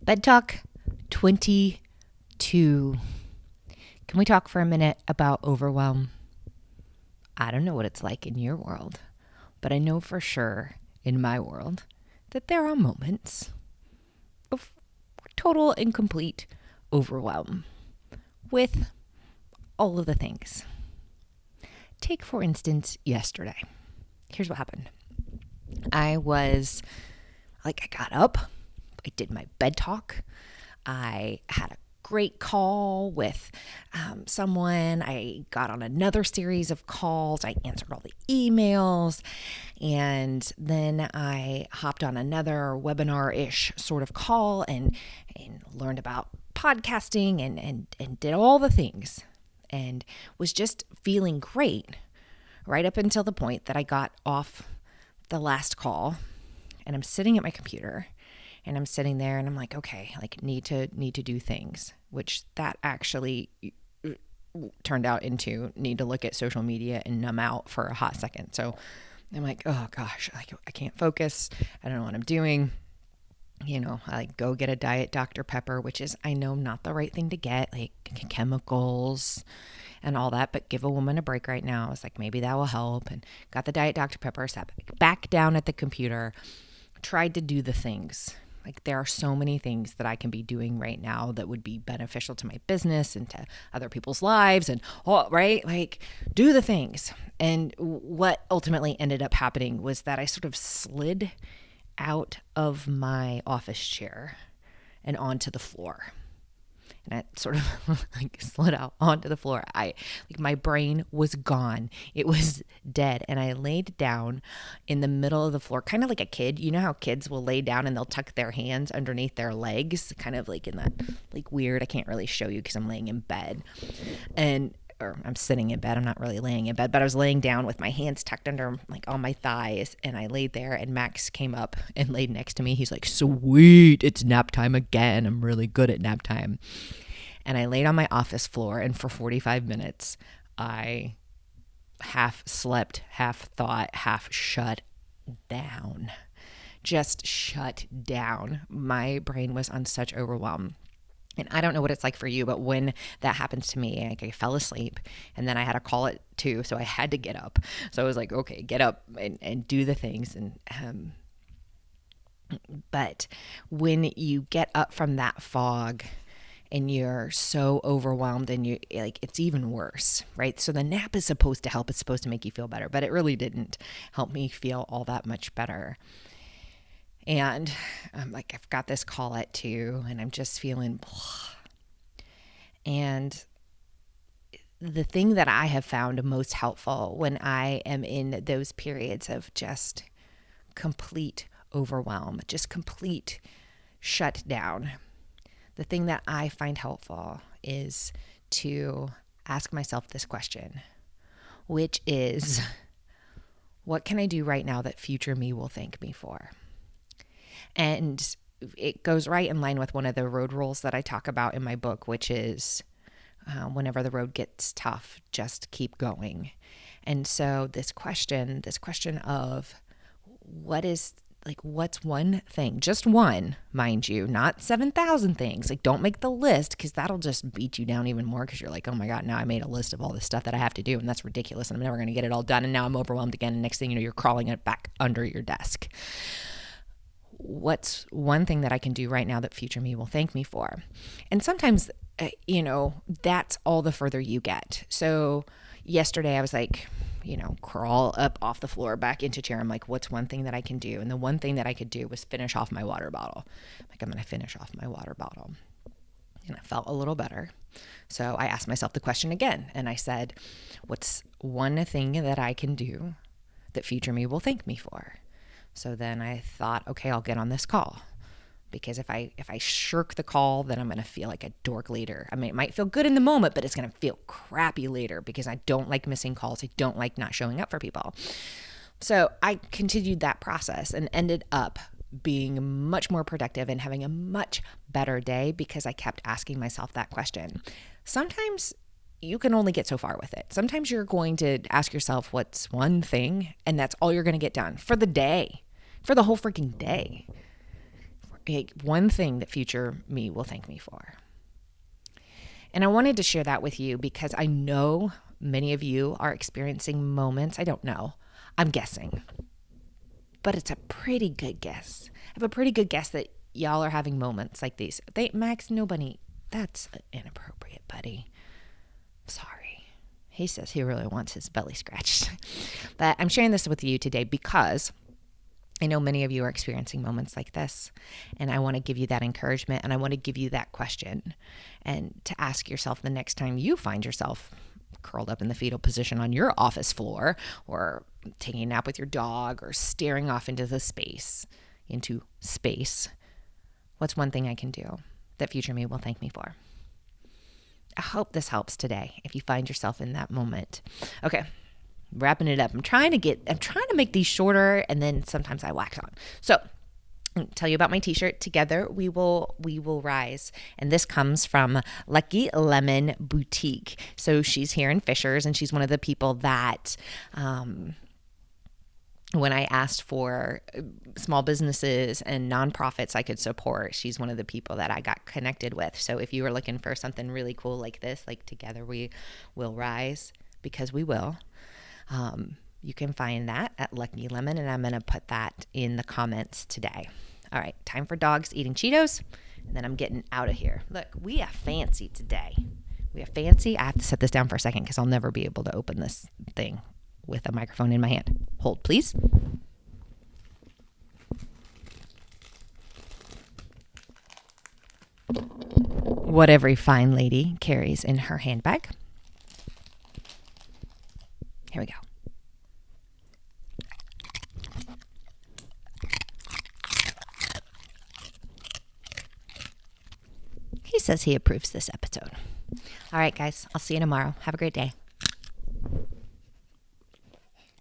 BEDTalk 22. Can we talk for a minute about overwhelm? I don't know what it's like in your world, but I know for sure in my world that there are moments of total and complete overwhelm with all of the things. Take, for instance, yesterday. Here's what happened. I got up, I did my bed talk. I had a great call with someone. I got on another series of calls. I answered all the emails. And then I hopped on another webinar-ish sort of call and learned about podcasting and did all the things and was just feeling great right up until the point that I got off the last call and I'm sitting at my computer and I'm sitting there and I'm like, okay, need to do things, which that actually turned out into need to look at social media and numb out for a hot second. So I'm like, oh gosh, I can't focus. I don't know what I'm doing. I go get a Diet Dr. Pepper, which is, I know, not the right thing to get, like chemicals and all that, but give a woman a break right now. I was like, maybe that will help. And got the Diet Dr. Pepper, sat back down at the computer, tried to do the things. Like there are so many things that I can be doing right now that would be beneficial to my business and to other people's lives and all, right? Like do the things. And what ultimately ended up happening was that I sort of slid out of my office chair and onto the floor. And I sort of slid out onto the floor. My brain was gone. It was dead. And I laid down in the middle of the floor, kind of like a kid. You know how kids will lay down and they'll tuck their hands underneath their legs, kind of like in that weird, I can't really show you because I'm laying in bed. Or I'm sitting in bed. I'm not really laying in bed, but I was laying down with my hands tucked under on my thighs, and I laid there, and Max came up and laid next to me. He's like, sweet, it's nap time again. I'm really good at nap time. And I laid on my office floor, and for 45 minutes, I half slept, half thought, half shut down. Just shut down. My brain was on such overwhelm. And I don't know what it's like for you, but when that happens to me, I fell asleep and then I had a call at 2, so I had to get up. So I was like, okay, get up and do the things. And but when you get up from that fog and you're so overwhelmed and you it's even worse, right? So the nap is supposed to help. It's supposed to make you feel better, but it really didn't help me feel all that much better. And I'm like, I've got this call at 2 and I'm just feeling blah. And the thing that I have found most helpful when I am in those periods of just complete overwhelm, just complete shut down, the thing that I find helpful is to ask myself this question, which is, what can I do right now that future me will thank me for? And it goes right in line with one of the road rules that I talk about in my book, which is whenever the road gets tough, just keep going. And so this question of what's one thing, just one, mind you, not 7,000 things. Don't make the list because that'll just beat you down even more because you're like, oh my God, now I made a list of all this stuff that I have to do and that's ridiculous and I'm never going to get it all done. And now I'm overwhelmed again. And next thing you know, you're crawling it back under your desk. What's one thing that I can do right now that future me will thank me for? And sometimes, that's all the further you get. So yesterday I was like, crawl up off the floor back into chair. I'm like, what's one thing that I can do? And the one thing that I could do was finish off my water bottle. I'm going to finish off my water bottle. And I felt a little better. So I asked myself the question again. And I said, what's one thing that I can do that future me will thank me for? So then I thought, okay, I'll get on this call because if I shirk the call, then I'm going to feel like a dork later. I mean, it might feel good in the moment, but it's going to feel crappy later because I don't like missing calls. I don't like not showing up for people. So I continued that process and ended up being much more productive and having a much better day because I kept asking myself that question. Sometimes you can only get so far with it. Sometimes you're going to ask yourself what's one thing, and that's all you're going to get done for the day, for the whole freaking day. one thing that future me will thank me for. And I wanted to share that with you because I know many of you are experiencing moments. I don't know. I'm guessing. But it's a pretty good guess. I have a pretty good guess that y'all are having moments like these. Max, nobody, that's inappropriate, buddy. Sorry. He says he really wants his belly scratched. But I'm sharing this with you today because I know many of you are experiencing moments like this, and I want to give you that encouragement, and I want to give you that question, and to ask yourself the next time you find yourself curled up in the fetal position on your office floor, or taking a nap with your dog, or staring off into space. What's one thing I can do that future me will thank me for? I hope this helps today if you find yourself in that moment. Okay. Wrapping it up. I'm trying to make these shorter, and then sometimes I wax on. So I'll tell you about my t-shirt. Together we will rise. And this comes from Lucky Lemon Boutique. So she's here in Fishers, and she's one of the people that, when I asked for small businesses and nonprofits I could support, she's one of the people that I got connected with. So if you are looking for something really cool like this, like Together We Will Rise, because we will, you can find that at Lucky Lemon, and I'm going to put that in the comments today. All right, time for dogs eating Cheetos, and then I'm getting out of here. Look, we are fancy today. We are fancy. I have to set this down for a second because I'll never be able to open this thing with a microphone in my hand. Hold, please. What every fine lady carries in her handbag. Here we go. He says he approves this episode. All right, guys, I'll see you tomorrow. Have a great day.